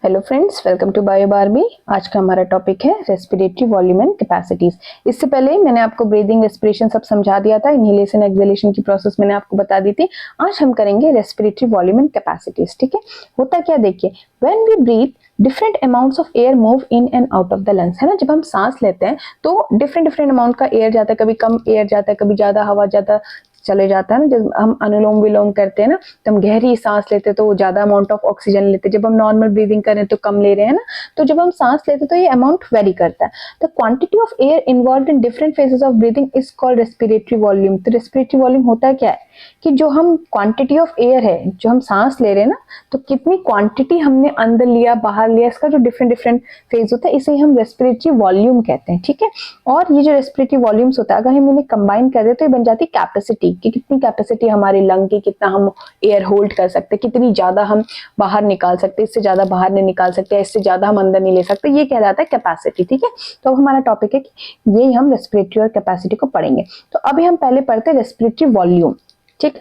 Hello friends, welcome to bio Barbie. आज का हमारा टॉपिक है रेस्पिरेटरी वॉल्यूम एंड कैपेसिटीज। इससे पहले मैंने आपको ब्रीदिंग, रेस्पिरेशन सब समझा दिया था। इनहेलेशन, एक्सहेलेशन की प्रोसेस मैंने आपको बता दी थी। आज हम करेंगे रेस्पिरेटरी वॉल्यूम एंड कैपेसिटीज। ठीक है, होता क्या देखिए, when we breathe different amounts of air move in and out of the lungs, है ना। जब हम सांस लेते हैं तो डिफरेंट अमाउंट का एयर जाता है, कभी कम एयर जाता है, कभी ज्यादा हवा जाता चले जाता है ना। जब हम अनुलोम विलोम करते हैं ना, तो हम गहरी सांस लेते हैं तो ज्यादा अमाउंट ऑफ ऑक्सीजन लेते हैं। जब हम नॉर्मल ब्रीदिंग करें तो कम ले रहे हैं ना। तो जब हम सांस लेते हैं तो ये अमाउंट वेरी करता है। The quantity of air involve in different phases of breathing is called respiratory volume. तो रेस्पिरेटरी वॉल्यूम होता क्या है कि जो हम क्वांटिटी ऑफ एयर है, जो हम सांस ले रहे हैं ना, तो कितनी क्वांटिटी हमने अंदर लिया, बाहर लिया, इसका जो डिफरेंट फेज होता है, इसे हम रेस्पिरेटरी वॉल्यूम कहते हैं। ठीक है, और ये जो रेस्पिरेटरी वॉल्यूम्स होता है, अगर हम इन्हें कंबाइन कर दे तो ये बन जाती है कैपेसिटी, कि कितनी कैपेसिटी हमारे लंग की, कितना हम एयर होल्ड कर सकते हैं, कितनी ज्यादा हम बाहर निकाल सकते हैं, इससे ज्यादा बाहर नहीं निकाल सकते, इससे ज्यादा हम अंदर नहीं ले सकते, ये कहलाता है कैपेसिटी। ठीक है, तो अब हमारा टॉपिक है कि ये हम रेस्पिरेटरी और कैपेसिटी को पढ़ेंगे। तो अभी हम पहले पढ़ते हैं रेस्पिरेटरी वॉल्यूम। ठीक,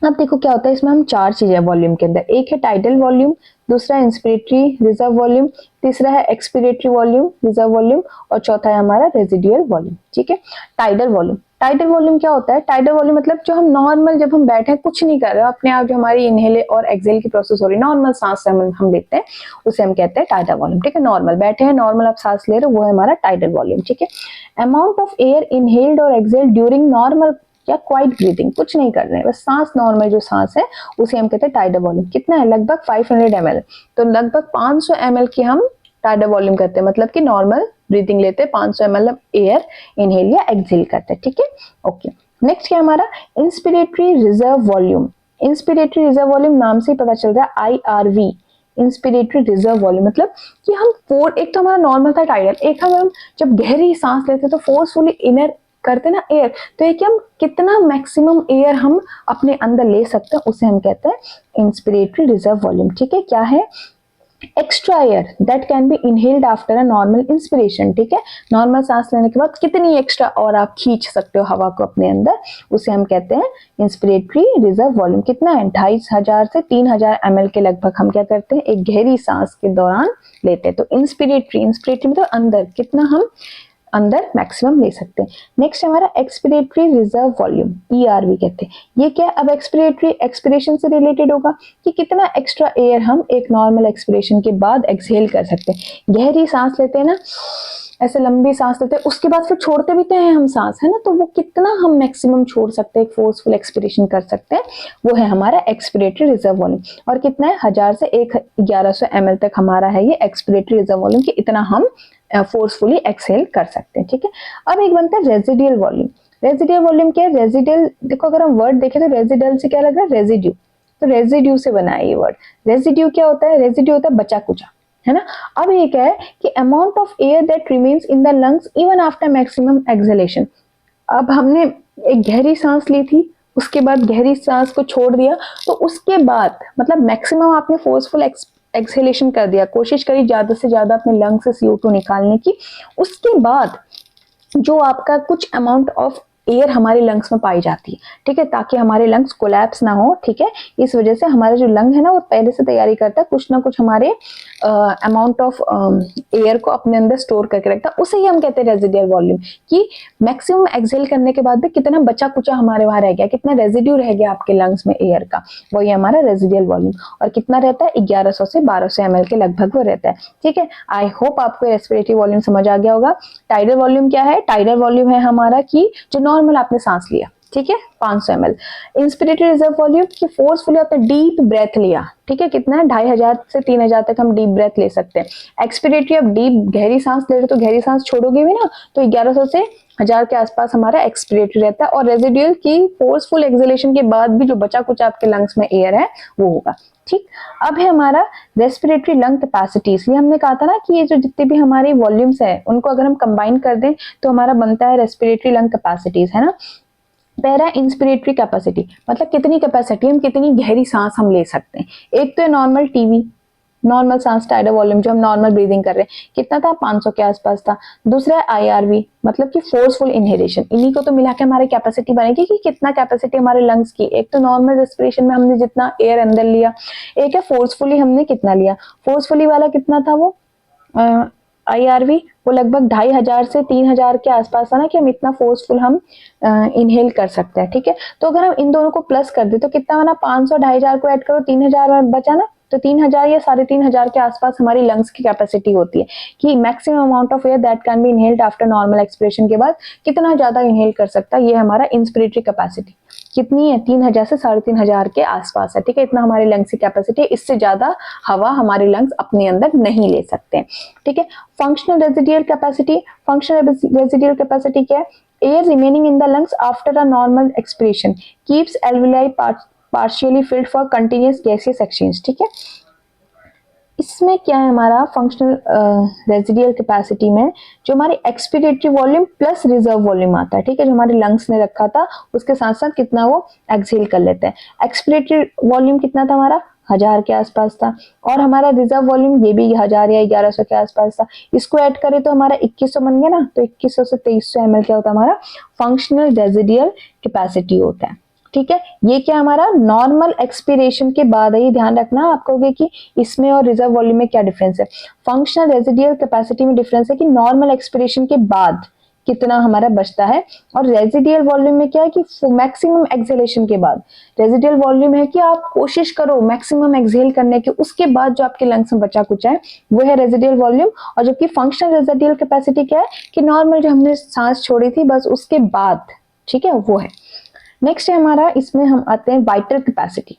अब देखो क्या होता है, इसमें हम चार चीजें वॉल्यूम के अंदर। एक है टाइडल वॉल्यूम, दूसरा इंस्पिरेटरी रिजर्व वॉल्यूम, तीसरा है एक्सपिरेटरी वॉल्यूम रिजर्व वॉल्यूम, और चौथा है हमारा रेजिडुअल वॉल्यूम। ठीक है, टाइडल वॉल्यूम। टाइडल वॉल्यूम क्या होता है? टाइडल वॉल्यूम मतलब जो हम नॉर्मल, जब हम बैठे हैं, कुछ नहीं कर रहे, अपने आप जो हमारी इनहेल और एक्सहेल की प्रोसेस हो रही है, नॉर्मल सांस हम लेते हैं, उसे हम कहते हैं टाइडल वॉल्यूम। ठीक है, नॉर्मल बैठे हैं, नॉर्मल आप सांस ले रहे हो, वो है हमारा टाइडल वॉल्यूम। ठीक है, अमाउंट ऑफ एयर इनहेल्ड और एक्सहेल्ड ड्यूरिंग नॉर्मल या क्वाइट ब्रीदिंग, कुछ नहीं कर रहे हैं, बस सांस, नॉर्मल जो सांस है उसे हम कहते हैं टाइडल वॉल्यूम। कितना है? लगभग 500 ml। तो लगभग 500 ml की हम टाइडल वॉल्यूम करते हैं, मतलब कि नॉर्मल ब्रीदिंग लेते हैं, 500 ml एयर इनहेल या एक्सहेल करते हैं। ठीक है, ओके। नेक्स्ट क्या हमारा? Inspiratory reserve volume. Inspiratory reserve volume नाम से ही पता चल रहा है, IRV, इंस्पिरेटरी रिजर्व वॉल्यूम। मतलब कि हम एक तो हमारा नॉर्मल था टाइडल, एक हम जब गहरी सांस लेते तो फोर्सफुली इनर करते ना एयर, तो ये कि हम कितना मैक्सिमम एयर हम अपने अंदर ले सकते हैं, उसे हम कहते हैं इंस्पिरेटरी रिजर्व वॉल्यूम। ठीक है, क्या है? Extra air that can be inhaled after a normal inspiration. ठीक है, नॉर्मल सांस लेने के बाद कितनी एक्स्ट्रा और आप खींच सकते हो हवा को अपने अंदर, उसे हम कहते हैं इंस्पिरेटरी रिजर्व वॉल्यूम। कितना है? 2500 से 3000 ml के लगभग हम क्या करते हैं, एक गहरी सांस के दौरान लेते हैं। तो इंस्पिरेटरी मतलब अंदर कितना हम अंदर मैक्सिमम ले सकते हैं। नेक्स्ट हमारा एक्सपिरेटरी रिजर्व वॉल्यूम, ERV कहते हैं। ये क्या है? अब एक्सपिरेशन से रिलेटेड होगा कि कितना एक्स्ट्रा एयर हम एक नॉर्मल एक्सपिरेशन के बाद एक्सहेल कर सकते हैं। गहरी सांस लेते हैं ना, ऐसे लंबी सांस लेते हैं, उसके बाद फिर छोड़ते भी तो हैं हम सांस, है ना। तो वो कितना हम मैक्सिमम छोड़ सकते हैं, एक फोर्सफुल एक्सपिरेशन कर सकते हैं, वो है हमारा एक्सपिरेटरी रिजर्व वॉल्यूम। और कितना है? 1000 से 1100 ml तक हमारा है ये एक्सपिरेटरी रिजर्व वॉल्यूम, कि इतना हम फोर्सफुली एक्सहेल कर सकते हैं। ठीक है, अब एक बनता है रेजिडियल वॉल्यूम। रेजिडियल वॉल्यूम क्या है? रेजिडियल, देखो अगर हम वर्ड देखें तो रेजिडल से क्या लग रहा है? रेजिड्यू। तो रेजिड्यू से बना है ये वर्ड। रेजिड्यू क्या होता है? रेजिड्यू होता है बचा कुचा, है ना। अब ये क्या है कि amount of air that remains in the lungs even after maximum exhalation. अब हमने एक गहरी सांस ली थी, उसके बाद गहरी सांस को छोड़ दिया, तो उसके बाद मतलब मैक्सिमम आपने फोर्सफुल एक्सहेलेशन कर दिया, कोशिश करी ज्यादा से ज्यादा अपने लंग से CO2 निकालने की। उसके बाद जो आपका कुछ अमाउंट ऑफ एयर हमारे लंग्स में पाई जाती है, ठीक है, ताकि हमारे लंग्स कोलैप्स ना हो। ठीक है, इस वजह से हमारा जो लंग है ना, वो पहले से तैयारी करता है, कुछ ना कुछ हमारे अमाउंट ऑफ एयर को अपने अंदर स्टोर करके रखता है। उसे ही हम कहते हैं रेजिडियल वॉल्यूम, कि मैक्सिमम एक्सहेल करने के बाद भी कितना बचा कुचा हमारे वहां रह गया, कितना रेजिड्यू रह गया आपके लंग्स में एयर का, वही हमारा रेजिडियल वॉल्यूम। और कितना रहता है? 1100 से 1200 ml के लगभग वो रहता है। ठीक है, आई होप आपको रेस्पिरेटरी वॉल्यूम समझ आ गया होगा। टाइडल वॉल्यूम क्या है? टाइडल वॉल्यूम है हमारा कि जो नॉर्मल आपने सांस लिया, ठीक है, 500 ml। इंस्पिरेटरी रिजर्व वॉल्यूम की फोर्सफुली आपने डीप ब्रेथ लिया, ठीक है, कितना है? 2500 से 3000 तक हम डीप ब्रेथ ले सकते हैं। एक्सपिरेटरी, अब डीप गहरी सांस ले रहे तो गहरी सांस छोड़ोगे भी ना, तो 1100 से 1000 के आसपास हमारा एक्सपिरेटरी रहता है। और रेजिडुअल की फोर्सफुल एक्सहेलेशन के बाद भी जो बचा कुछ आपके लंग्स में एयर है वो होगा। ठीक, अब है हमारा रेस्पिरेटरी लंग कैपेसिटी। इसलिए हमने कहा था ना कि ये जो जितने भी हमारी वॉल्यूम्स है, उनको अगर हम कंबाइन कर दें तो हमारा बनता है रेस्पिरेटरी लंग कैपेसिटीज, है ना। पहला इंस्पिरेटरी कैपेसिटी, मतलब कितनी कैपेसिटी, हम कितनी गहरी सांस हम ले सकते हैं। एक तो है नॉर्मल टीवी, नॉर्मल सांस टाइडल वॉल्यूम जो हम नॉर्मल ब्रीदिंग कर रहे हैं कितना था, 500 के आसपास था। दूसरा है आईआरवी, मतलब कि फोर्सफुल इनहेलेशन। इन्हीं को तो मिला के हमारी कैपेसिटी बनेगी कि कितना कैपेसिटी हमारे लंग्स की। एक तो नॉर्मल रेस्पिरेशन में हमने जितना एयर अंदर लिया, एक है फोर्सफुली हमने कितना लिया। फोर्सफुली वाला कितना था वो आईआरवी, वो लगभग 2500 से 3000 के आसपास था ना, कि हम इतना फोर्सफुल हम इनहेल कर सकते हैं। ठीक है, तो अगर हम इन दोनों को प्लस कर दे तो कितना बना, 500 2500 को ऐड करो, 3000 बचा ना। तो 3000 या 3500 के आसपास हमारी लंग्स की कैपेसिटी होती है कि maximum amount of air that can be inhaled after normal expiration के बाद कितना ज्यादा इनहेल कर सकता है, ये हमारा इंस्पिरेटरी कैपेसिटी कितनी है, 3000 से 3500 के आसपास है। ठीक है, इतना हमारे लंग्स की कैपेसिटी है, इससे ज्यादा हवा हमारे लंग्स अपने अंदर नहीं ले सकते। ठीक है, functional residual capacity, functional residual capacity क्या है, air remaining in the lungs after a normal expiration keeps alveoli partially field for continuous gaseous exchange. ठीक है, इसमें क्या है हमारा फंक्शनल रेजिडियल कैपेसिटी में जो हमारी expiratory volume plus reserve volume आता है। ठीक है, जो हमारे लंग्स ने रखा था उसके साथ साथ कितना वो एक्सहेल कर लेते हैं। एक्सपीरेटरी वॉल्यूम कितना था हमारा, 1000 के आसपास था, और हमारा रिजर्व वॉल्यूम ये भी 1000 या 1100 के आसपास था। इसको ऐड करें तो हमारा 2100 बन गया ना, तो 2100 से 2300 ml क्या होता है हमारा फंक्शनल रेजिडियल कैपेसिटी होता है। ठीक है, ये क्या हमारा नॉर्मल एक्सपिरेशन के बाद है। ये ध्यान रखना, आप कहोगे कि इसमें और रिजर्व वॉल्यूम में क्या डिफरेंस है। फंक्शनल रेजिडियल कैपेसिटी में डिफरेंस है कि नॉर्मल एक्सपिरेशन के बाद कितना हमारा बचता है, और रेजिडियल वॉल्यूम में क्या है कि मैक्सिमम एक्सहेलेशन के बाद। रेजिडियल वॉल्यूम है कि आप कोशिश करो मैक्सिमम एक्सहेल करने के, उसके बाद जो आपके लंग्स में बचा कुछ है वो है रेजिडियल वॉल्यूम। और जबकि फंक्शनल रेजिडियल कैपेसिटी क्या है कि नॉर्मल जो हमने सांस छोड़ी थी बस उसके बाद। ठीक है, वो है। नेक्स्ट है हमारा, इसमें हम आते हैं वाइटल कैपेसिटी।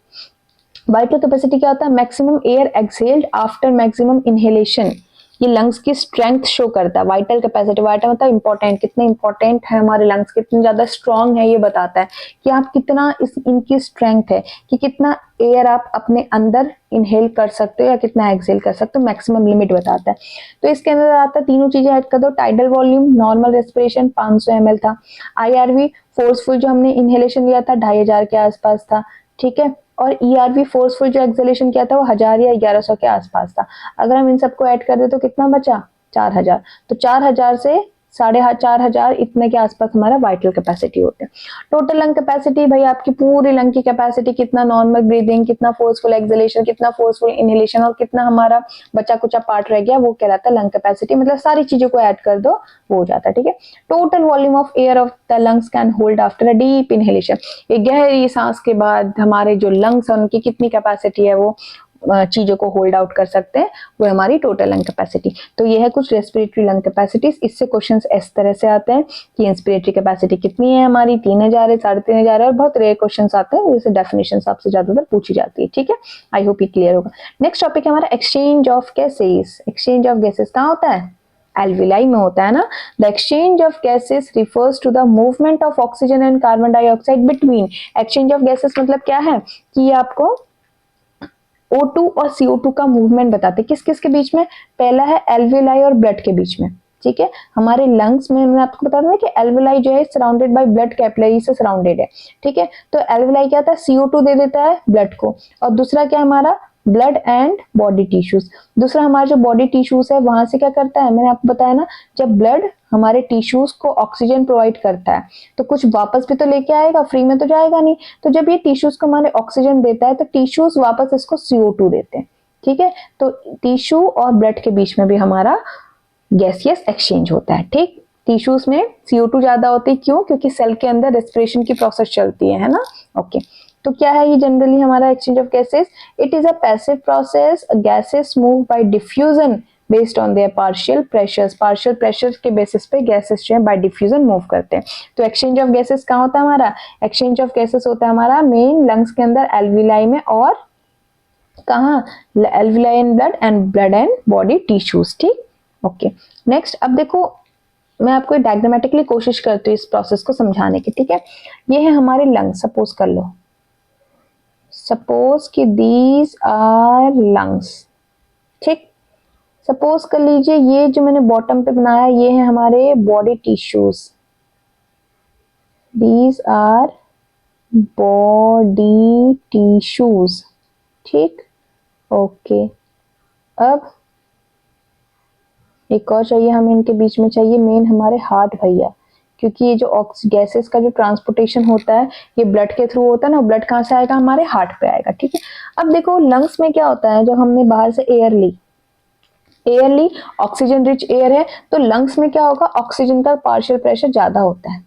वाइटल कैपेसिटी क्या होता है, maximum air exhaled after maximum inhalation. ये लंग्स की स्ट्रेंथ शो करता है। वाइटल कैपेसिटी, वाइटल मतलब इंपॉर्टेंट, कितने इंपॉर्टेंट है हमारे लंग्स, कितने ज्यादा स्ट्रांग है, ये बताता है कि आप कितना इनकी स्ट्रेंथ है कि कितना एयर आप अपने अंदर इनहेल कर सकते हो या कितना एक्सहेल कर सकते हो, मैक्सिमम लिमिट बताता है। तो इसके अंदर आता है, तीनों चीजें ऐड कर दो। Tidal volume normal respiration 500 ml था। आईआरवी फोर्सफुल जो हमने इनहेलेशन लिया था 2500 के आसपास था। ठीक है, और ईआरवी फोर्सफुल जो एक्सहेलेशन किया था वो 1000 या 1100 के आसपास था। अगर हम इन सबको ऐड कर दे तो कितना बचा, 4000। तो 4000 से 4500 इतने के आसपास हमारा वाइटल कैपेसिटी होते हैं। टोटल लंग कैपेसिटी, भाई आपकी पूरी लंग की कैपेसिटी, कितना नॉर्मल ब्रीदिंग, कितना फोर्सफुल एक्सहेलेशन, कितना फोर्सफुल इनहेलेशन, और कितना हमारा बचा कुचा पार्ट रह गया, वो कहलाता है लंग कैपेसिटी। मतलब सारी चीजों को ऐड कर दो वो हो जाता है। ठीक है, total volume of air of the lungs can hold after a deep inhalation. ये गहरी सांस के बाद हमारे जो लंग्स है उनकी कितनी कैपेसिटी है वो चीजों को होल्ड आउट कर सकते हैं, वो हमारी टोटल लंग कैपेसिटी। तो ये है कुछ रेस्पिरेटरी लंग कैपेसिटीज। इससे क्वेश्चंस इस तरह से आते हैं कि इंस्पिरेटरी कैपेसिटी कितनी है हमारी, 3000 है, 3500 है, और बहुत रेयर क्वेश्चंस आते हैं जैसे डेफिनेशन आपसे ज्यादातर पूछी जाती है। ठीक है, आई होप ये क्लियर होगा। नेक्स्ट टॉपिक है हमारा exchange of gases. Exchange of gases कहाँ होता है, एल्विलाई में होता है ना। The exchange of gases refers to the movement of oxygen and carbon dioxide between. Exchange of gases मतलब क्या है कि आपको O2 और CO2 का मूवमेंट बताते हैं किस किस के बीच में। पहला है एल्विलाई और ब्लड के बीच में। ठीक है, हमारे लंग्स में मैंने आपको बता दूं कि एल्विलाई जो है सराउंडेड बाय ब्लड कैपिलरी से सराउंडेड है। ठीक है, तो एल्विलाई क्या होता है, CO2 दे देता है ब्लड को, और दूसरा क्या हमारा ब्लड एंड बॉडी टिश्यूज। दूसरा हमारा जो बॉडी टिश्यूज है वहां से क्या करता है, मैंने आपको बताया ना, जब ब्लड हमारे टिश्यूज को ऑक्सीजन प्रोवाइड करता है तो कुछ वापस भी तो लेके आएगा, फ्री में तो जाएगा नहीं। तो जब ये टिश्यूज को हमारे ऑक्सीजन देता है तो टिश्यूज वापस इसको CO2 देते हैं। ठीक है, तो टिश्यू और ब्लड के बीच में भी हमारा गैसियस एक्सचेंज होता है। ठीक, टिश्यूज में CO2 ज्यादा होती है, क्यों, क्योंकि सेल के अंदर रेस्पिरेशन की प्रोसेस चलती है ना। ओके, तो क्या है ये जनरली हमारा exchange of gases, it is a passive process, gases move by diffusion based on their partial pressures. Partial pressure के बेसिस पे गैसेस जो है बाय डिफ्यूजन मूव करते हैं। तो एक्सचेंज ऑफ गैसेस कहाँ होता है हमारा, एक्सचेंज ऑफ गैसेस होता है हमारा मेन लंग्स के अंदर एल्विलाई में, और कहाँ, alveoli and blood and body tissues. ठीक, ओके। नेक्स्ट अब देखो, मैं आपको डायग्रामेटिकली कोशिश करती हूँ इस प्रोसेस को समझाने की। ठीक है, ये है हमारे लंग्स, सपोज कर लो, सपोज कि दीज आर लंग्स। ठीक, सपोज कर लीजिए ये जो मैंने बॉटम पे बनाया ये है हमारे body tissues, these our body tissues. ठीक, ओके। अब एक और चाहिए हमें, इनके बीच में चाहिए मेन हमारे हार्ट भैया, क्योंकि ये जो गैसेस का जो ट्रांसपोर्टेशन होता है ये ब्लड के थ्रू होता है ना, ब्लड कहाँ से आएगा, हमारे हार्ट पे आएगा, ठीक है। अब देखो लंग्स में क्या होता है, जब हमने बाहर से एयर ली, ऑक्सीजन रिच एयर है, तो लंग्स में क्या होगा, ऑक्सीजन का पार्शियल प्रेशर ज्यादा होता है,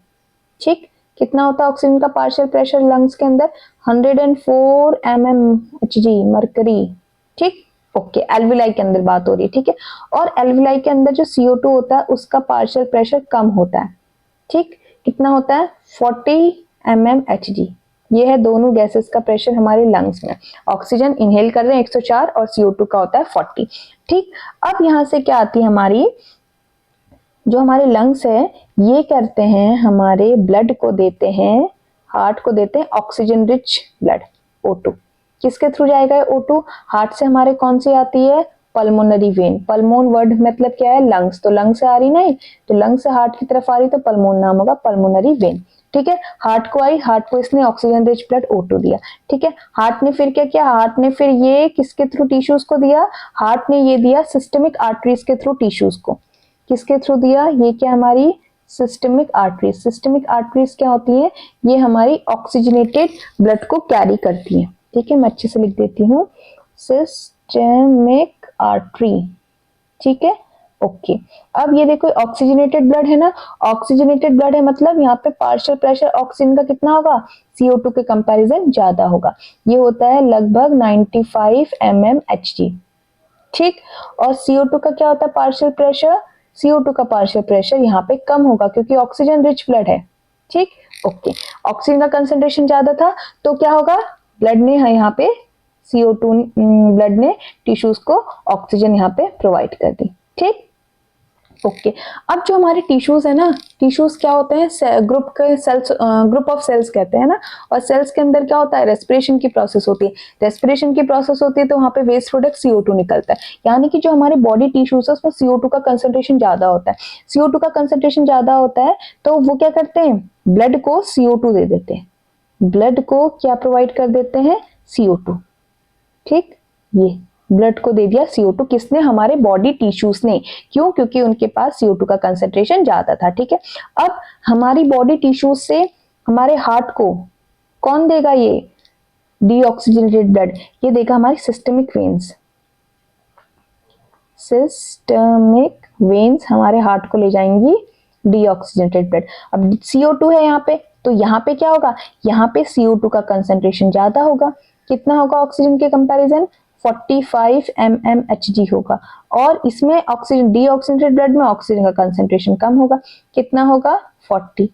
ठीक। कितना होता है ऑक्सीजन का पार्शियल प्रेशर लंग्स के अंदर, 104 mmHg मरकरी, ठीक। ओके, एल्विलाई के अंदर बात हो रही है, ठीक है। और एल्विलाई के अंदर जो CO2 होता है उसका पार्शियल प्रेशर कम होता है, ठीक। कितना होता है, 40 mmHg। ये है दोनों गैसेस का प्रेशर हमारे लंग्स में। ऑक्सीजन इनहेल कर रहे हैं 104 और CO2 का होता है 40, ठीक। अब यहाँ से क्या आती है हमारी, जो हमारे लंग्स है ये करते हैं, हमारे ब्लड को देते हैं, हार्ट को देते हैं ऑक्सीजन रिच ब्लड, O2। किसके थ्रू जाएगा O2, हार्ट से हमारे कौन सी आती है, पल्मोनरी वेन। पल्मोन वर्ड मतलब क्या है, लंग्स, तो लंग्स से आ रही नहीं, तो लंग्स से हार्ट की तरफ आ रही तो पल्मोन नाम होगा, पल्मोनरी वेन, ठीक है। हार्ट को आई, हार्ट को इसने ऑक्सीजन रिच ब्लड O2 दिया, ठीक है। हार्ट ने फिर क्या किया, हार्ट ने फिर ये किसके थ्रू टिश्यूज को दिया, हार्ट ने ये दिया सिस्टमिक आर्टरीज के थ्रू टिश्यूज को। किसके थ्रू दिया, ये क्या हमारी सिस्टमिक आर्टरीज। सिस्टमिक आर्टरीज क्या होती है, ये हमारी ऑक्सीजनेटेड ब्लड को कैरी करती है, ठीक है। मैं अच्छे से लिख देती हूँ, सिस्टमिक आर्टरी, ठीक है, ओके। अब ये देखो ऑक्सीजनेटेड ब्लड है ना, ऑक्सीजनेटेड ब्लड है मतलब यहाँ पे पार्शियल प्रेशर ऑक्सीजन का कितना होगा, CO2 के कंपैरिजन ज्यादा होगा, ये होता है लगभग 95 mmHg, ठीक। और CO2 का क्या होता है पार्शियल प्रेशर, CO2 का पार्शियल प्रेशर यहाँ पे कम होगा क्योंकि ऑक्सीजन रिच ब्लड है, ठीक। ओके, ऑक्सीजन का कंसंट्रेशन ज्यादा था तो क्या होगा, ब्लड ने यहाँ पे CO2 ब्लड ने टिश्यूज को ऑक्सीजन यहाँ पे प्रोवाइड कर दी, ठीक। ओके, अब जो हमारे टिश्यूज है ना, टिश्यूज क्या होते हैं, ग्रुप के सेल्स, ग्रुप ऑफ सेल्स कहते हैं ना, और सेल्स के अंदर क्या होता है, रेस्पिरेशन की प्रोसेस होती है। रेस्पिरेशन की प्रोसेस होती है तो वहां पे वेस्ट प्रोडक्ट CO2 निकलता है, यानी कि जो हमारे बॉडी टिश्यूज है उसमें CO2 का कंसंट्रेशन ज्यादा होता है। CO2 का कंसंट्रेशन ज्यादा होता है तो वो क्या करते हैं, ब्लड को CO2 दे देते हैं, ब्लड को क्या प्रोवाइड कर देते हैं, CO2, ठीक। ये ब्लड को दे दिया CO2, किसने, हमारे बॉडी टिश्यूज ने, क्यों, क्योंकि उनके पास CO2 का कंसंट्रेशन ज्यादा था, ठीक है। अब हमारी बॉडी टिश्यूज से हमारे हार्ट को कौन देगा, ये डीऑक्सीजनेटेड ब्लड, ये देगा हमारी सिस्टमिक वेन्स। सिस्टमिक वेन्स हमारे हार्ट को ले जाएंगी डीऑक्सीजनेटेड ब्लड। अब CO2 है यहाँ पे, तो यहाँ पे क्या होगा, यहाँ पे CO2 का कंसंट्रेशन ज्यादा होगा, कितना होगा ऑक्सीजन के कंपैरिजन, 45 mmHg होगा, और इसमें ऑक्सीजन डीऑक्सीजनेटेड ब्लड में ऑक्सीजन का कंसंट्रेशन कम होगा, कितना होगा 40,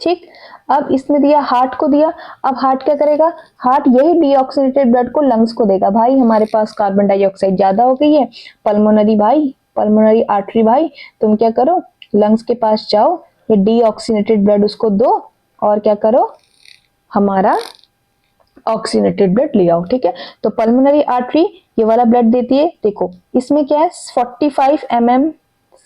ठीक। अब इसने दिया, हार्ट को दिया, अब हार्ट क्या करेगा, हार्ट यही डीऑक्सीजनेटेड ब्लड को लंग्स को देगा, भाई हमारे पास कार्बन डाइऑक्साइड ज्यादा हो गई है, पल्मोनरी भाई, पल्मोनरी आर्टरी भाई तुम क्या करो, लंग्स के पास जाओ, ये डीऑक्सीजनेटेड ब्लड उसको दो और क्या करो, हमारा ऑक्सीजनेटेड ब्लड ले आओ, ठीक है। तो पल्मोनरी आर्टरी ये वाला ब्लड देती है, देखो इसमें क्या है 45 mm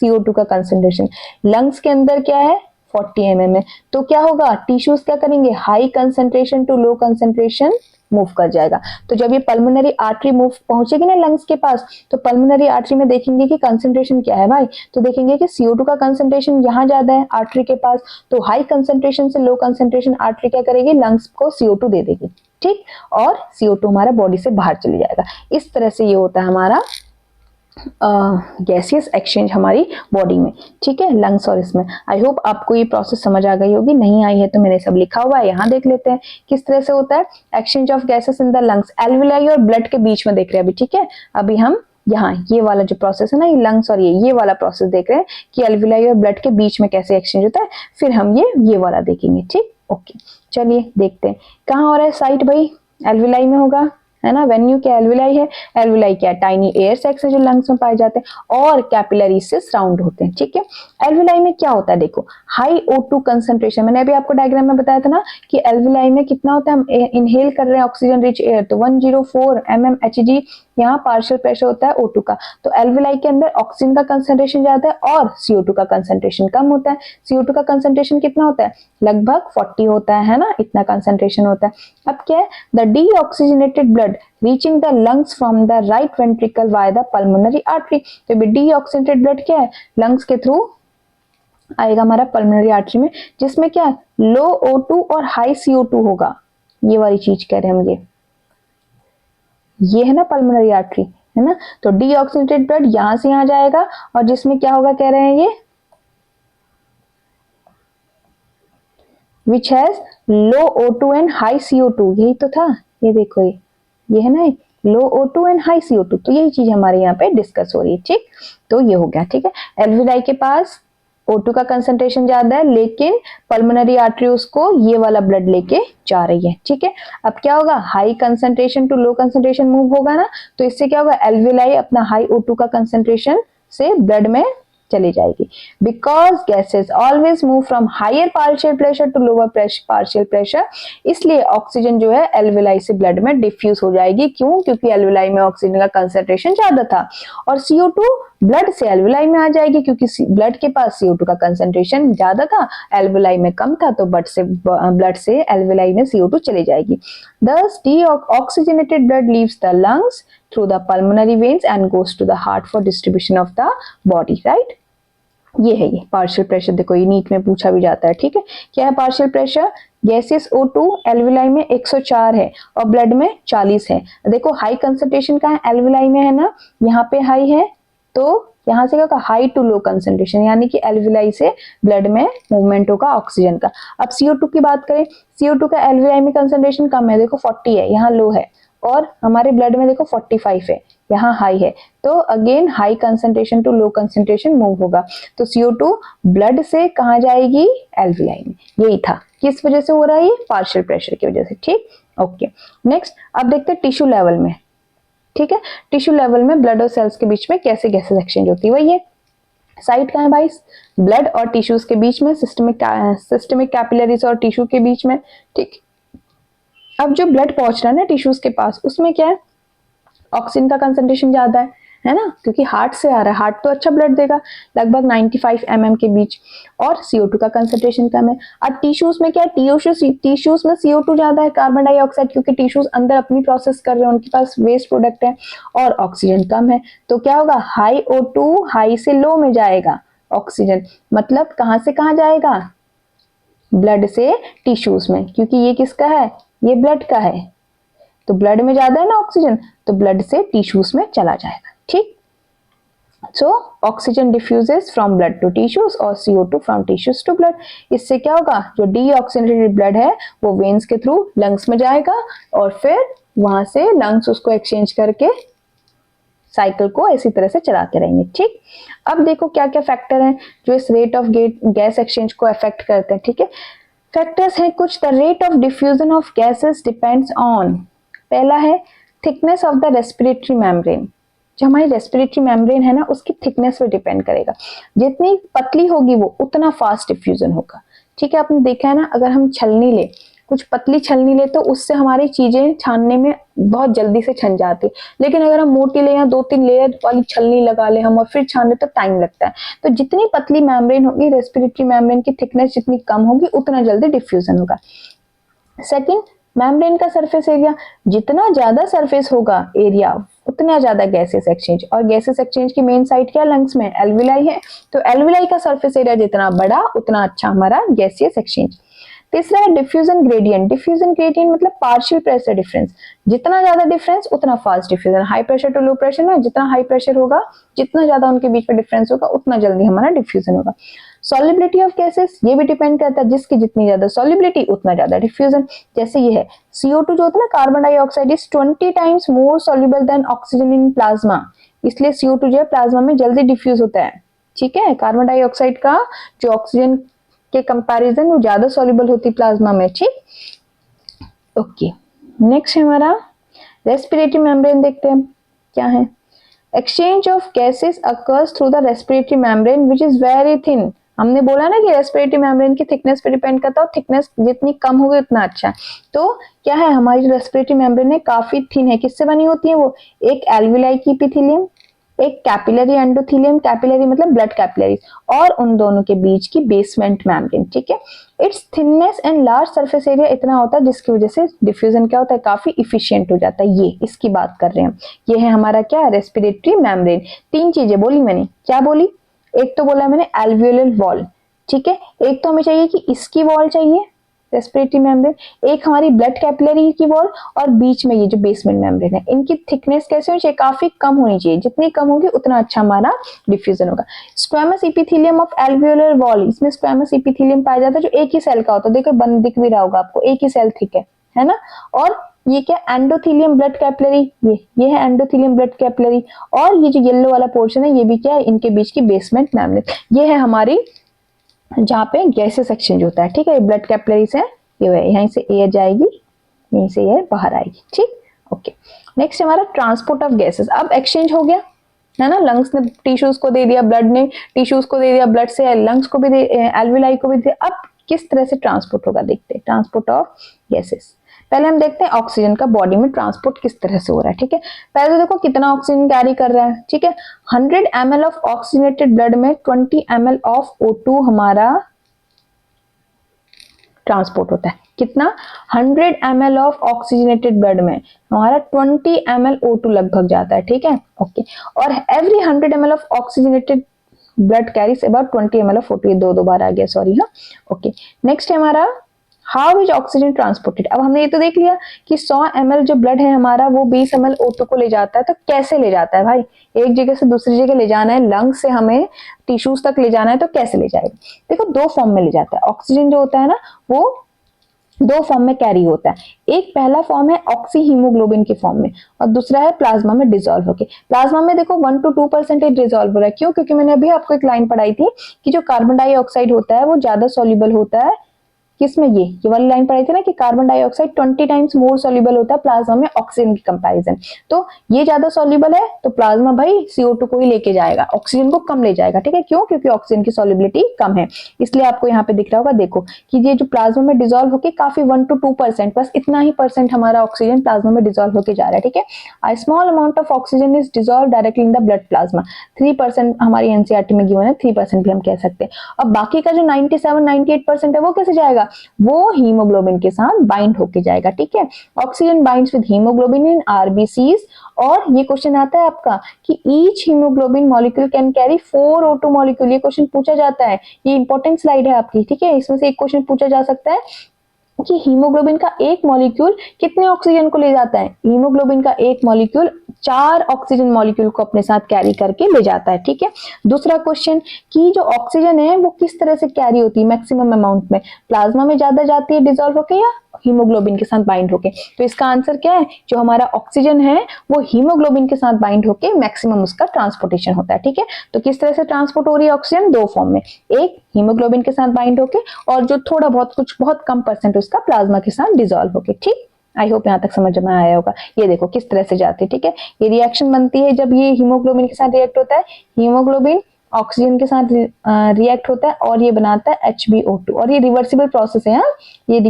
CO2 का कंसंट्रेशन, लंग्स के अंदर क्या है 40 mm है, तो क्या होगा, टिश्यूज क्या करेंगे, high concentration to low concentration move कर जाएगा। तो जब ये पल्मोनरी आर्टरी मूव पहुंचेगी ना लंग्स के पास, तो पल्मोनरी आर्टरी में देखेंगे कि कंसंट्रेशन क्या है भाई, तो देखेंगे कि CO2 का कंसंट्रेशन यहाँ ज्यादा है आर्टरी के पास, तो हाई कंसंट्रेशन से लो कंसंट्रेशन आर्टरी क्या करेगी, लंग्स को CO2 दे देगी, ठीक। और CO2 हमारा बॉडी से बाहर चले जाएगा। इस तरह से ये होता है हमारा गैसियस एक्सचेंज हमारी बॉडी में, ठीक है, लंग्स और इसमें। आई होप आपको ये प्रोसेस समझ आ गई होगी, नहीं आई है तो मैंने सब लिखा हुआ है, यहाँ देख लेते हैं किस तरह से होता है exchange of gases in the lungs, alveoli और ब्लड के बीच में देख रहे हैं अभी, ठीक है। अभी हम यहाँ ये वाला जो प्रोसेस है ना, ये लंग्स और ये वाला प्रोसेस देख रहे हैं कि एल्विलाई और ब्लड के बीच में कैसे एक्सचेंज होता है, फिर हम ये वाला देखेंगे, ठीक। ओके, चलिए देखते हैं कहाँ हो रहा है साइट, भाई एल्विलाई में होगा, है ना। वेन्यू क्या एल्विलाई है, एल्विलाई क्या टाइनी एयर सैक्स है जो लंग्स में पाए जाते हैं और कैपिलरी से सराउंड होते हैं, ठीक है। एल्विलाई में क्या होता है, देखो हाई O2 कंसंट्रेशन, मैंने अभी आपको डायग्राम में बताया था ना कि एल्विलाई में कितना होता है, हम इनहेल कर रहे हैं ऑक्सीजन रिच एयर, तो 104 mmHg यहाँ पार्शियल प्रेशर होता है O2 का, तो एल्विलाई के अंदर ऑक्सीजन का कंसंट्रेशन ज्यादा है और CO2 का कंसंट्रेशन कम होता है। CO2 का कंसंट्रेशन कितना होता है, लगभग 40 होता है ना, इतना कंसंट्रेशन होता है। अब क्या है, the deoxygenated blood reaching the lungs from the right ventricle via the pulmonary artery। तो डीऑक्सीजनेटेड ब्लड क्या है, लंग्स के थ्रू आएगा हमारा पल्मोनरी आर्टरी में, जिसमें क्या लो O2 और हाई CO2 होगा। ये वाली चीज कह रहे हैं हम, ये है ना पल्मोनरी आर्टरी, है ना। तो डीऑक्सीजनेटेड ब्लड यहां से यहां जाएगा और जिसमें क्या होगा कह रहे हैं ये which has low O2 and high CO2। यही तो था, ये देखो ये है ना लो O2 एंड हाई CO2। तो यही चीज हमारे यहाँ पे डिस्कस हो रही है, ठीक। तो ये हो गया, ठीक है। एल्विलाई के पास O2 का कंसंट्रेशन ज्यादा है, लेकिन पल्मोनरी आर्टरी उसको ये वाला ब्लड लेके जा रही है, ठीक है। अब क्या होगा, high concentration to low concentration move होगा ना, तो इससे क्या होगा, एल्विलाई अपना हाई O2 का कंसंट्रेशन से ब्लड में चली जाएगी। Because gases always move from higher partial pressure to lower partial pressure, इसलिए ऑक्सीजन जो है एल्विलाई से ब्लड में डिफ्यूज हो जाएगी। क्यों, क्योंकि एल्विलाई में ऑक्सीजन का कंसंट्रेशन ज्यादा था, और CO2 ब्लड से एल्विलाई में आ जाएगी, क्योंकि ब्लड के पास CO2 का कंसंट्रेशन ज्यादा था, एल्विलाई में कम था, तो ब्लड से एल्विलाई में CO2 चली जाएगी। Thus, deoxygenated blood leaves the lungs through the pulmonary veins and goes to the heart for distribution of the body, right? ये है ये पार्शियल प्रेशर। देखो ये नीट में पूछा भी जाता है, ठीक है। क्या है partial pressure, gases O2 alveoli में 104 है और ब्लड में 40 है। देखो हाई कंसंट्रेशन का है एल्विलाई में, है ना, यहाँ पे हाई है, तो यहाँ से क्या होगा, हाई टू लो कंसंट्रेशन, यानी कि एल्विलाई से ब्लड में मूवमेंट होगा ऑक्सीजन का। अब CO2 की बात करें, CO2 का एल्विलाई में कंसंट्रेशन कम है, देखो 40 है, यहाँ लो है, और हमारे ब्लड में देखो 45 है, यहाँ हाई है। तो again high concentration to low concentration move होगा, तो CO2 ब्लड से कहाँ जाएगी, एल्विलाई में। यही था, किस वजह से हो रहा है ये, पार्शियल प्रेशर की वजह से, ठीक। ओके, नेक्स्ट अब देखते हैं टिश्यू लेवल में, ठीक है। टिश्यू लेवल में ब्लड और सेल्स के बीच में कैसे गैसेस एक्सचेंज होती है, वही है। साइट कहाँ है भाई, ब्लड और टिश्यूज के बीच में, सिस्टमिक कैपिलरीज और टिश्यू के बीच में, ठीक। अब जो ब्लड पहुंच रहा है ना टिश्यूज के पास, उसमें क्या है, ऑक्सीजन का कंसंट्रेशन ज्यादा है ना, क्योंकि हार्ट से आ रहा है, हार्ट तो अच्छा ब्लड देगा, लगभग 95 mm के बीच, और CO2 का कंसंट्रेशन कम है। अब टिश्यूज में क्या है, टिश्यूज में CO2 ज्यादा है, कार्बन डाइऑक्साइड, क्योंकि टिश्यूज अंदर अपनी प्रोसेस कर रहे हैं, उनके पास वेस्ट प्रोडक्ट है, और ऑक्सीजन कम है। तो क्या होगा, हाई O2 हाई से लो में जाएगा ऑक्सीजन, मतलब कहां से कहां जाएगा, ब्लड से टिश्यूज में, क्योंकि ये किसका है, ये ब्लड का है, तो ब्लड में ज्यादा है ना ऑक्सीजन, तो ब्लड से टिश्यूज में चला जाएगा, ठीक। So oxygen diffuses from blood to tissues और CO2 from tissues to blood. इससे क्या होगा, जो डीऑक्सीजनेटेड ब्लड है वो वेन्स के थ्रू लंग्स में जाएगा, और फिर वहां से लंग्स उसको एक्सचेंज करके साइकिल को इसी तरह से चलाते रहेंगे, ठीक। अब देखो क्या क्या फैक्टर हैं जो इस रेट ऑफ गैस एक्सचेंज को अफेक्ट करते हैं, ठीक है। फैक्टर्स हैं कुछ। The rate of diffusion of gases depends on, पहला है thickness of the respiratory membrane, जो हमारी रेस्पिरेटरी मेम्ब्रेन है ना, उसकी थिकनेस पे डिपेंड करेगा। जितनी पतली होगी वो उतना फास्ट डिफ्यूजन होगा, ठीक है। आपने देखा है ना, अगर हम छलनी ले, कुछ पतली छलनी ले, तो उससे हमारी चीजें छानने में बहुत जल्दी से छन जाती है, लेकिन अगर हम मोटी ले या 2-3 लेयर वाली छलनी लगा ले हम और फिर छाने, तो टाइम लगता है। तो जितनी पतली मेम्ब्रेन होगी, रेस्पिरेटरी मेम्ब्रेन की थिकनेस जितनी कम होगी, उतना जल्दी डिफ्यूजन होगा। सेकेंड, मेम्ब्रेन का सरफेस एरिया, जितना ज्यादा सरफेस होगा एरिया, उतना ज्यादा गैसेस एक्सचेंज, और गैसेस एक्सचेंज की मेन साइट क्या, लंग्स में, एल्विलाई है, तो एल्विलाई का सरफेस एरिया जितना बड़ा उतना अच्छा हमारा गैसियस एक्सचेंज। तीसरा है डिफ्यूजन ग्रेडियंट। डिफ्यूजन ग्रेडियंट मतलब पार्शियल प्रेशर डिफरेंस, जितना ज्यादा डिफरेंस उतना fast diffusion. High pressure to low pressure ना, जितना हाई प्रेशर होगा, जितना ज्यादा उनके बीच में डिफरेंस होगा, उतना जल्दी हमारा डिफ्यूजन होगा। सॉल्युबिलिटी ऑफ गैसेस, ये भी डिपेंड करता है, जिसकी जितनी ज्यादा सॉल्युबिलिटी उतना ज्यादा डिफ्यूजन। जैसे ये है CO2 जो होता है ना, carbon dioxide, is 20 times more soluble than oxygen in plasma, इसलिए CO2 जो है प्लाज्मा में जल्दी डिफ्यूज होता है, ठीक है। कार्बन डाइऑक्साइड का जो ऑक्सीजन के कंपैरिजन वो ज्यादा सॉल्युबल होती प्लाज्मा में, ठीक। ओके, नेक्स्ट है हमारा रेस्पिरेटरी मेम्ब्रेन, देखते हैं क्या है। Exchange of gases occurs through the respiratory membrane which is very thin. हमने बोला ना कि रेस्पिरेटरी मेम्ब्रेन की थिकनेस पे डिपेंड करता है, थिकनेस जितनी कम होगी उतना अच्छा है। तो क्या है, हमारी रेस्पिरेटरी मेम्ब्रेन है काफी थिन है, किससे बनी होती है वो, एक एल्विलाई की इपिथेलियम, एक कैपिलरी एंडोथेलियम, कैपिलरी मतलब ब्लड कैपिलरीज, और उन दोनों के बीच की बेसमेंट मेम्ब्रेन, ठीक है। It's thinness and large surface area इतना होता है जिसकी वजह से डिफ्यूजन क्या होता है, काफी इफिशियंट हो जाता है। ये इसकी बात कर रहे हैं, ये है हमारा क्या, रेस्पिरेटरी मेम्ब्रेन। तीन चीजें बोली मैंने, क्या बोली, एक तो बोला मैंने एल्वियोलर वॉल, ठीक है, एक तो हमें चाहिए कि इसकी वॉल चाहिए रेस्पिरेटरी मेम्ब्रेन, एक हमारी ब्लड कैपिलरी की वॉल, और बीच में ये जो बेसमेंट मेम्ब्रेन है, इनकी थिकनेस कैसे होनी चाहिए, काफी कम होनी चाहिए, जितनी कम होगी उतना अच्छा हमारा डिफ्यूजन होगा। Squamous epithelium of alveolar wall, इसमें स्क्वेमस इपिथेलियम पाया जाता है जो एक ही सेल का होता है, देखो बन दिख भी रहा होगा आपको, एक ही सेल थिक है ना। और ये क्या, एंडोथेलियम ब्लड कैपिलरी, ये है एंडोथेलियम ब्लड कैपिलरी, और ये जो येलो वाला पोर्शन है ये भी क्या है, इनके बीच की बेसमेंट मेम्ब्रेन। ये है हमारी जहाँ पे गैसेस एक्सचेंज होता है, ठीक है, ब्लड कैपिलरीज है, ये यहीं से एयर जाएगी, यहीं से एयर बाहर आएगी, ठीक, ओके। नेक्स्ट हमारा ट्रांसपोर्ट ऑफ गैसेस, अब एक्सचेंज हो गया है ना, लंग्स ने टिश्यूज को दे दिया, ब्लड ने टिश्यूज को दे दिया, ब्लड से लंग्स को भी दे, एल्विलाई को भी दे, अब किस तरह से ट्रांसपोर्ट होगा देखते हैं, ट्रांसपोर्ट ऑफ गैसेस। पहले हम देखते हैं ऑक्सीजन का बॉडी में ट्रांसपोर्ट किस तरह से हो रहा है, ठीक है। पहले तो देखो कितना ऑक्सीजन कैरी कर रहा है, ठीक है, 100 ml ऑफ ऑक्सीजनेटेड ब्लड में 20 ml ऑफ O2 हमारा ट्रांसपोर्ट होता है, कितना, 100 ml ऑफ ऑक्सीजनेटेड ब्लड में हमारा 20 ml O2 लगभग जाता है, ठीक है, ओके। और every 100 ml of oxygenated blood carries about 20 ml of O2, ये दो बार आ गया, सॉरी, हाँ, ओके। नेक्स्ट है हमारा हाउ इज ऑक्सीजन ट्रांसपोर्टेड। अब हमने ये तो देख लिया कि 100 ml जो ब्लड है हमारा वो 20 ml O2 को ले जाता है, तो कैसे ले जाता है भाई, एक जगह से दूसरी जगह ले जाना है, लंग से हमें टिश्यूज तक ले जाना है, तो कैसे ले जाएगा, देखो दो फॉर्म में ले जाता है। ऑक्सीजन जो होता है ना वो दो फॉर्म में कैरी होता है, एक पहला फॉर्म है ऑक्सी हीमोग्लोबिन के फॉर्म में, और दूसरा है प्लाज्मा में डिसॉल्व होके। प्लाज्मा में देखो 1 to 2% डिसॉल्व हो रहा है, क्यों, क्योंकि मैंने अभी आपको एक लाइन पढ़ाई थी कि जो कार्बन डाइऑक्साइड होता है वो ज्यादा सॉल्युबल होता है, किसमें, ये वाली लाइन पढ़ाई थी ना कि carbon dioxide 20 times more soluble होता है प्लाज्मा में ऑक्सीजन की कंपैरिजन, तो ये ज्यादा सॉल्युबल है, तो प्लाज्मा भाई CO2 को ही लेके जाएगा, ऑक्सीजन को कम ले जाएगा, ठीक है, क्यों, क्योंकि ऑक्सीजन की सॉल्युबिलिटी कम है, इसलिए आपको यहाँ पे दिख रहा होगा, देखो कि ये जो प्लाज्मा में डिसॉल्व होकर काफी 1 to 2%, बस इतना ही परसेंट हमारा ऑक्सीजन प्लाज्मा में डिसॉल्व होकर जा रहा है, ठीक है। A small amount of oxygen is dissolve directly in the blood plasma, 3% हमारी एनसीईआरटी में गिवन है, 3% भी हम कह सकते हैं। अब बाकी का जो 97-98% है वो कैसे जाएगा, वो हीमोग्लोबिन के साथ बाइंड होके जाएगा, ठीक है। Oxygen binds with haemoglobin in RBCs, और ये क्वेश्चन आता है आपका कि each haemoglobin molecule can carry 4 O2 molecule, ये क्वेश्चन पूछा जाता है, ये इंपॉर्टेंट स्लाइड है आपकी, ठीक है, इसमें से एक क्वेश्चन पूछा जा सकता है कि हीमोग्लोबिन का एक मॉलिक्यूल कितने ऑक्सीजन को ले जाता है, हीमोग्लोबिन का एक मॉलिक्यूल 4 ऑक्सीजन मॉलिक्यूल को अपने साथ कैरी करके ले जाता है, ठीक है। दूसरा क्वेश्चन कि जो ऑक्सीजन है वो किस तरह से कैरी होती है मैक्सिमम अमाउंट में, प्लाज्मा में ज्यादा जाती है डिसॉल्व होके या हीमोग्लोबिन के साथ बाइंड होके, तो इसका आंसर क्या है, जो हमारा ऑक्सीजन है वो हीमोग्लोबिन के साथ बाइंड होके मैक्सिमम उसका ट्रांसपोर्टेशन होता है, ठीक है। तो किस तरह से ट्रांसपोर्ट हो रही है ऑक्सीजन, दो फॉर्म में, एक हीमोग्लोबिन के साथ बाइंड होके, और जो थोड़ा बहुत कुछ बहुत कम परसेंट उसका प्लाज्मा के साथ डिसॉल्व होके, ठीक। आई होप यहाँ तक समझ में आया होगा। ये देखो किस तरह से जाती है, ठीक है, ये रिएक्शन बनती है जब ये हीमोग्लोबिन के साथ रिएक्ट होता है, हीमोग्लोबिन ऑक्सीजन के साथ रिएक्ट होता है और ये बनाता है HbO2, और ये रिवर्सिबल प्रोसेस है, ये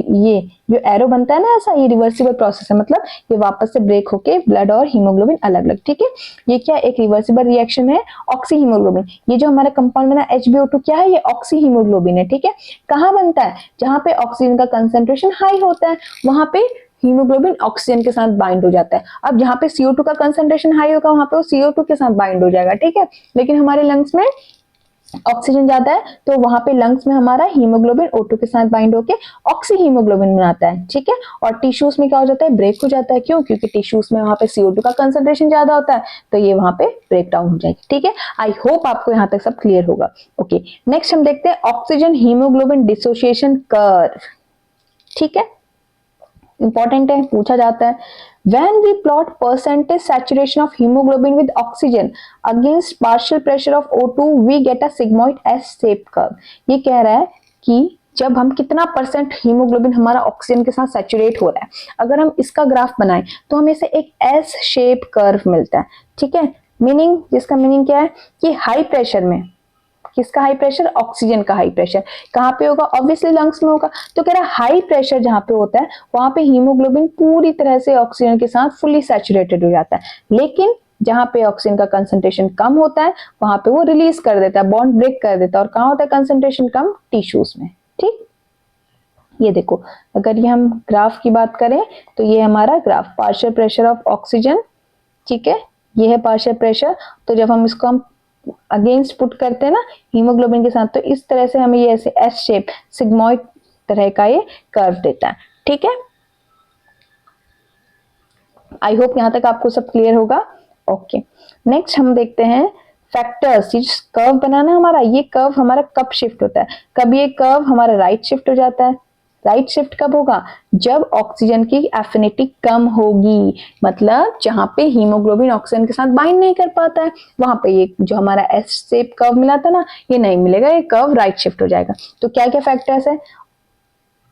जो एरो बनता है ना ऐसा, ये रिवर्सिबल प्रोसेस है, मतलब ये वापस से ब्रेक होके ब्लड और हीमोग्लोबिन अलग अलग, ठीक है, ये क्या एक रिवर्सिबल रिएक्शन है। ऑक्सी हीमोग्लोबिन, ये जो हमारा कंपाउंड बना HbO2 क्या है, ये ऑक्सी हीमोग्लोबिन है, ठीक है। कहाँ बनता है, जहां पे ऑक्सीजन का कंसेंट्रेशन हाई होता है वहां पे हीमोग्लोबिन ऑक्सीजन के साथ बाइंड हो जाता है। अब जहां पे CO2 का कंसेंट्रेशन हाई होगा वहां पे वो CO2 के साथ बाइंड हो जाएगा, ठीक है। लेकिन हमारे लंग्स में ऑक्सीजन ज्यादा है तो वहां पे लंग्स में हमारा हीमोग्लोबिन O2 के साथ बाइंड होके ऑक्सी हीमोग्लोबिन बनाता है, ठीक है। और टिश्यूज में क्या हो जाता है, ब्रेक हो जाता है, क्यों, क्योंकि टिश्यूज में वहां पे CO2 का कंसेंट्रेशन ज्यादा होता है, तो ये वहां पे ब्रेक डाउन हो जाएगी, ठीक है। आई होप आपको यहाँ तक सब क्लियर होगा। ओके, नेक्स्ट हम देखते हैं ऑक्सीजन हीमोग्लोबिन डिसोसिएशन कर्व, ठीक है, इंपॉर्टेंट है, पूछा जाता है। When we plot percentage saturation of hemoglobin with oxygen against partial pressure of O2, we get a sigmoid S-shaped curve। ये कह रहा है कि जब हम कितना परसेंट हीमोग्लोबिन हमारा ऑक्सीजन के साथ सैचुरेट हो रहा है, अगर हम इसका ग्राफ बनाएं तो हमें से एक एस शेप कर्व मिलता है, ठीक है। मीनिंग, जिसका मीनिंग क्या है कि हाई प्रेशर में, किसका हाई प्रेशर, ऑक्सीजन का हाई प्रेशर कहाँ पे होगा, ऑब्वियसली लंग्स में होगा, तो कह रहा है हाई प्रेशर जहां पे होता है वहां पे हीमोग्लोबिन पूरी तरह से ऑक्सीजन के साथ फुली सैचुरेटेड हो जाता है। लेकिन जहां पे ऑक्सीजन का कंसंट्रेशन कम होता है वहां पे वो रिलीज कर देता है, बॉन्ड ब्रेक कर देता है। और कहाँ होता है कंसंट्रेशन कम? टिश्यूज में। ठीक, ये देखो, अगर ये हम ग्राफ की बात करें तो ये हमारा graph partial pressure of oxygen, ठीक है, ये है पार्शियल प्रेशर। तो जब हम इसको हम अगेंस्ट पुट करते हैं ना हीमोग्लोबिन के साथ, तो इस तरह से हमें ये ऐसे एस शेप सिग्मोइड तरह का ये कर्व देता है। ठीक है, आई होप यहां तक आपको सब क्लियर होगा। ओके, नेक्स्ट हम देखते हैं फैक्टर्स। ये कर्व बना ना हमारा, ये कर्व हमारा कब शिफ्ट होता है? कब ये कर्व हमारा राइट शिफ्ट हो जाता है? राइट शिफ्ट कब होगा? जब ऑक्सीजन की एफिनिटी कम होगी, मतलब जहां पे हीमोग्लोबिन ऑक्सीजन के साथ बाइंड नहीं कर पाता है वहां पे ये जो हमारा एस शेप कर्व मिला था ना, ये नहीं मिलेगा, ये कर्व राइट शिफ्ट हो जाएगा। तो क्या क्या फैक्टर्स है?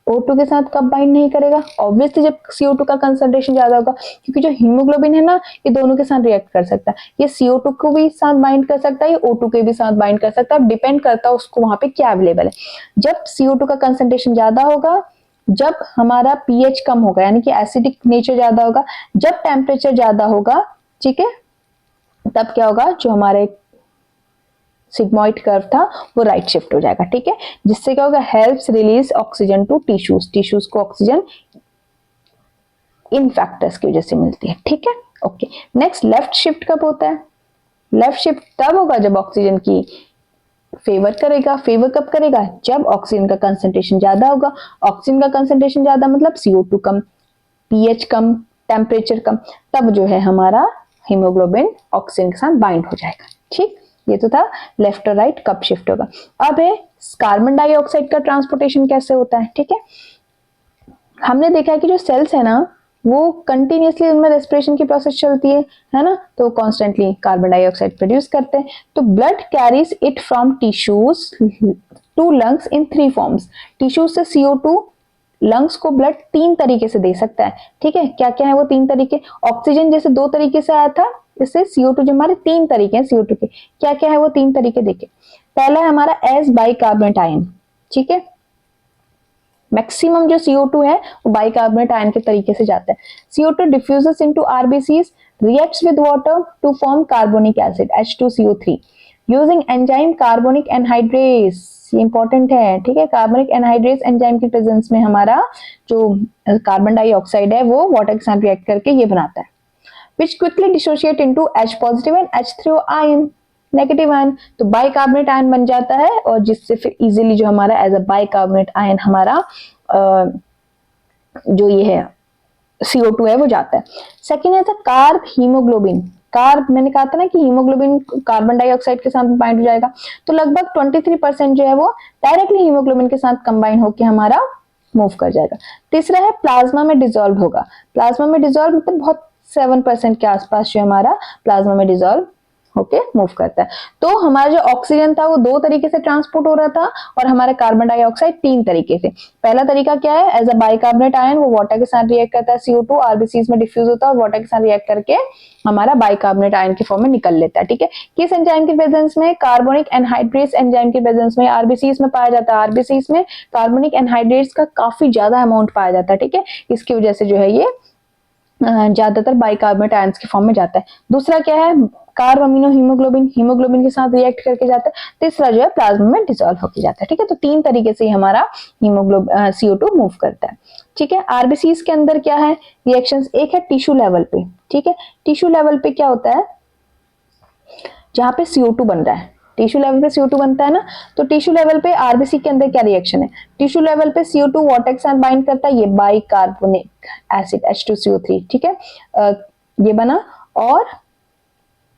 O2 के साथ कब बाइंड नहीं करेगा? ऑब्वियसली जब CO2 का कंसंट्रेशन ज्यादा होगा, क्योंकि जो हीमोग्लोबिन है ना ये दोनों के साथ रिएक्ट कर सकता है। ये CO2 को भी साथ बाइंड कर सकता है, ये O2 के भी साथ बाइंड कर सकता है, डिपेंड करता है उसको वहां पे क्या अवेलेबल है। जब CO2 का कंसंट्रेशन ज्यादा होगा, जब हमारा pH कम होगा, यानी कि एसिडिक नेचर ज्यादा होगा, जब टेम्परेचर ज्यादा होगा, ठीक है, तब क्या होगा? जो हमारे सिग्मोइड कर्व था वो राइट शिफ्ट हो जाएगा। ठीक है, जिससे क्या होगा? Helps release oxygen to tissues, tissues को ऑक्सीजन इन फैक्टर्स की वजह से मिलती है। ठीक है, ओके। नेक्स्ट, लेफ्ट शिफ्ट कब होता है? लेफ्ट शिफ्ट तब होगा जब ऑक्सीजन की फेवर करेगा। फेवर कब करेगा? जब ऑक्सीजन का कंसंट्रेशन ज्यादा होगा। ऑक्सीजन का कंसंट्रेशन ज्यादा मतलब CO2 कम, pH कम, टेम्परेचर कम, तब जो है हमारा हीमोग्लोबिन ऑक्सीजन के साथ बाइंड हो जाएगा। ठीक, ये तो था लेफ्ट और राइट कब शिफ्ट होगा। अब है कार्बन डाइऑक्साइड का ट्रांसपोर्टेशन कैसे होता है। ठीक है, हमने देखा है कि जो सेल्स है ना वो कंटिन्यूसली उनमें रेस्पिरेशन की प्रोसेस चलती है ना, तो कॉन्स्टेंटली कार्बन डाइऑक्साइड प्रोड्यूस करते हैं। तो blood carries it from tissues to lungs in 3 forms. Tissues से CO2 लंग्स को ब्लड 3 तरीके से दे सकता है। ठीक है, क्या क्या है वो 3 तरीके? ऑक्सीजन जैसे 2 तरीके से आया था, इससे CO2 जो हमारे 3 तरीके हैं CO2 के, क्या क्या है वो 3 तरीके देखे। पहला है हमारा एस बाइकार्बोनेट आयन। ठीक है, मैक्सिमम जो CO2 है वो बाइकार्बोनेट आयन के तरीके से जाता है। CO2 diffuses into RBCs, reacts with water to form carbonic acid H2CO3 using enzyme carbonic anhydrase. ये इंपॉर्टेंट है। ठीक है, कार्बोनिक एनहाइड्रेस एंजाइम की प्रेजेंस में हमारा जो कार्बन डाइऑक्साइड है वो वाटर के साथ रिएक्ट करके ये बनाता है, which quickly dissociate into H positive and H3O ion, negative ion. तो बाइकार्बोनेट आयन बन जाता है और जिससे फिर इजीली जो हमारा एज अ बाइकार्बोनेट आयन हमारा जो ये है CO2 है वो जाता है। सेकेंड है कार्ब हीमोग्लोबिन। कार्ब मैंने कहा था ना कि हीमोग्लोबिन कार्बन डाइऑक्साइड के साथ बाइंड हो जाएगा, तो लगभग 23% जो है वो डायरेक्टली हीमोग्लोबिन के साथ कंबाइन होकर हमारा मूव कर जाएगा। तीसरा है प्लाज्मा में डिसॉल्व होगा। प्लाज्मा में डिसॉल्व मतलब बहुत 7% के आसपास जो हमारा प्लाज्मा में डिसॉल्व होके मूव करता है। तो हमारा जो ऑक्सीजन था वो 2 तरीके से ट्रांसपोर्ट हो रहा था और हमारा कार्बन डाइऑक्साइड 3 तरीके से। पहला तरीका क्या है? एज अ बाइकार्बोनेट आयन, वो वाटर के साथ रिएक्ट करता है, CO2 RBCs में डिफ्यूज होता है और वाटर के साथ रिएक्ट करके हमारा बाइकार्बोनेट आयन के फॉर्म में निकल लेता है। ठीक है, किस एंजाइम की प्रेजेंस में? कार्बोनिक एनहाइड्रेस एंजाइम की प्रेजेंस में RBCs में पाया जाता है। RBCs में कार्बोनिक एनहाइड्रेट्स का काफी ज्यादा अमाउंट पाया जाता है। ठीक है, इसकी वजह से जो है ये ज्यादातर बाइकार्बोनेट आयंस के फॉर्म में जाता है। दूसरा क्या है? कार्ब अमीनो हीमोग्लोबिन, हीमोग्लोबिन के साथ रिएक्ट करके जाता है। तीसरा जो है प्लाज्मा में डिसॉल्व होकर जाता है। ठीक है, तो 3 तरीके से हमारा हीमोग्लोबिन CO2 मूव करता है। ठीक है, RBCs के अंदर क्या है रिएक्शंस? एक है टिश्यू लेवल पे। ठीक है, टिश्यू लेवल पे क्या होता है? जहां पे CO2 बन रहा है, टिश्यू लेवल पे CO2 बनता है ना, तो टिश्यू लेवल पे RBC के अंदर क्या रिएक्शन है? टिश्यू लेवल पे CO2 वाटर के साथ बाइंड करता है, ये बाइकार्बोनिक एसिड H2CO3। ठीक है, ये बना और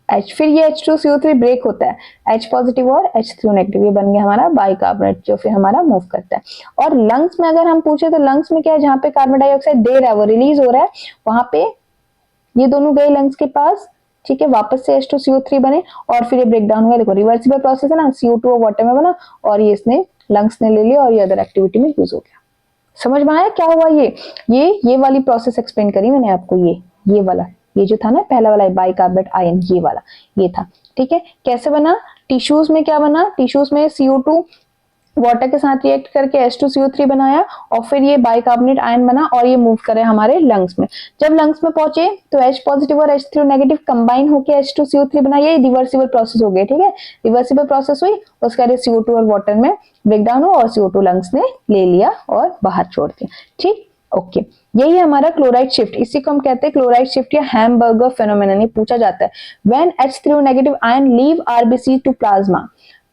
फिर ये H2CO3 ब्रेक होता है, H पॉजिटिव और H3O नेगेटिव, ये बन गया हमारा बाइकार्बोनेट जो फिर हमारा मूव करता है। और लंग्स में अगर हम पूछे तो लंग्स में क्या है? जहां पे कार्बन डाइऑक्साइड दे रहा है वो रिलीज हो रहा है, वहां पे ये दोनों गए लंग्स के पास। ठीक है, वापस से H2CO3 बने और फिर ये ब्रेक डाउन हुआ। देखो रिवर्सिबल प्रोसेस है ना, CO2 वाटर में बना और ये इसने लंग्स ने ले लिया और ये अदर एक्टिविटी में यूज हो गया। समझ में आया क्या हुआ? ये वाली प्रोसेस एक्सप्लेन करी मैंने आपको। ये वाला, ये जो था ना पहला वाला बाइकार्बोनेट आयन, ये वाला ये था। ठीक है, कैसे बना? टिश्यूज में क्या बना? टिश्यूज में CO2 वाटर के साथ रिएक्ट करके H2CO3 बनाया और फिर ये बाइकार्बोनेट आयन बना और ये मूव करे हमारे लंग्स में। जब लंग्स में पहुंचे तो H पॉजिटिव और H3 नेगेटिव कंबाइन होकर H2CO3 बना। ये रिवर्सिबल प्रोसेस हो गया, ठीक है, रिवर्सिबल प्रोसेस हुई, उसके बाद CO2 और वाटर में ब्रेकडाउन हुआ और CO2 लंग्स ने ले लिया और बाहर छोड़ दिया। ठीक, ओके, यही है हमारा क्लोराइड शिफ्ट। इसी को हम कहते हैं क्लोराइड शिफ्ट या हैमबर्गर फेनोमेनन। ये पूछा जाता है, when H3 negative ion leave RBC to plasma,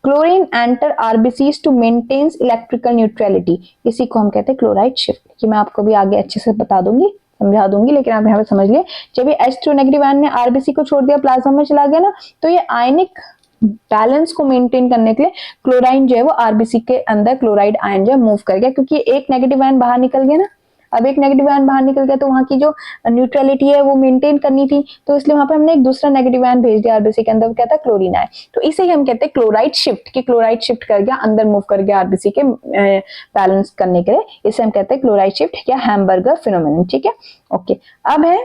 chlorine enter RBCs to maintains electrical neutrality. इसी को हम कहते हैं क्लोराइड शिफ्ट, कि मैं आपको भी आगे अच्छे से बता दूंगी, समझा दूंगी, लेकिन आप यहाँ पे समझ लिए। जब ये H3 नेगेटिव आयन ने आरबीसी को छोड़ दिया, प्लाज्मा में चला गया ना, तो ये आयनिक बैलेंस को मेंटेन करने के लिए क्लोराइन जो है वो आरबीसी के अंदर क्लोराइड आयन जो है मूव कर गया, क्योंकि एक नेगेटिव आयन बाहर निकल गया ना। अब एक नेगेटिव आयन बाहर निकल गया तो वहां की जो न्यूट्रलिटी है वो मेंटेन करनी थी, तो इसलिए वहां पे हमने एक दूसरा नेगेटिव आयन भेज दिया आरबीसी के अंदर, वो क्या था, क्लोरीन आयन। तो इसे ही हम कहते हैं क्लोराइड शिफ्ट, कि क्लोराइड शिफ्ट कर गया, अंदर मूव कर गया आरबीसी के बैलेंस करने के लिए। इसे हम कहते हैं क्लोराइड शिफ्ट या हैमबर्गर फिनोमेनन। ठीक है, ओके। अब है,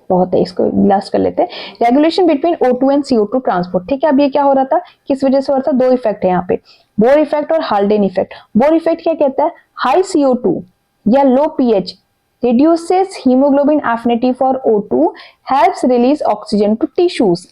बहुत है, इसको लास्ट कर लेते हैं, regulation between O2 and CO2 transport. ठीक है, अब ये क्या हो रहा था, किस वजह से हो रहा था, दो इफेक्ट है यहाँ पे, बोर इफेक्ट और हाल्डेन इफेक्ट। बोर इफेक्ट क्या कहता है, हाई CO2 या लो pH reduces hemoglobin affinity for O2, helps release oxygen to tissues।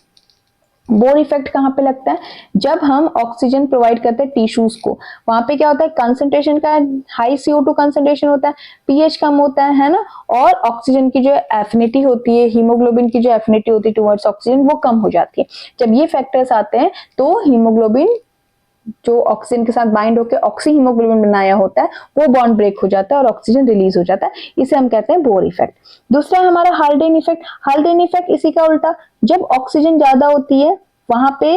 Bohr effect कहां पे लगता है, जब हम ऑक्सीजन प्रोवाइड करते हैं टिश्यूज को, वहां पे क्या होता है, कंसंट्रेशन का हाई CO2 कंसंट्रेशन होता है, पीएच कम होता है ना, और ऑक्सीजन की जो एफिनिटी होती है, हीमोग्लोबिन की जो एफिनिटी होती है टुवर्ड्स ऑक्सीजन, वो कम हो जाती है। जब ये फैक्टर्स आते हैं तो हीमोग्लोबिन जो ऑक्सीजन के साथ बाइंड होकर ऑक्सी हीमोग्लोबिन बनाया होता है, वो बॉन्ड ब्रेक हो जाता है और ऑक्सीजन रिलीज हो जाता है। इसे हम कहते हैं बोर इफेक्ट। दूसरा हमारा हाल्डेन इफेक्ट। हाल्डेन इफेक्ट इसी का उल्टा, जब ऑक्सीजन ज्यादा होती है वहां पे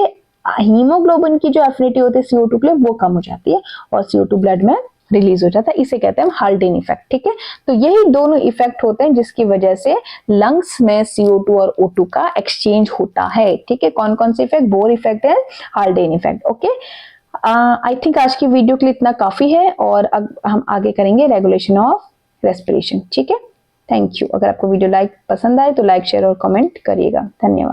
हीमोग्लोबिन की जो एफिनिटी होती है CO2 के लिए, वो कम हो जाती है और CO2 ब्लड में रिलीज हो जाता है। इसे कहते हैं हाल्डेन इफेक्ट। ठीक है, तो यही दोनों इफेक्ट होते हैं जिसकी वजह से लंग्स में CO2 और O2 का एक्सचेंज होता है। ठीक है, कौन कौन से इफेक्ट, बोर इफेक्ट है, Haldane effect. Okay, I think आज की वीडियो के लिए इतना काफी है, और अब हम आगे करेंगे रेगुलेशन ऑफ रेस्पिरेशन। ठीक है, थैंक यू। अगर आपको वीडियो पसंद आए तो लाइक, शेयर और कमेंट करिएगा। धन्यवाद।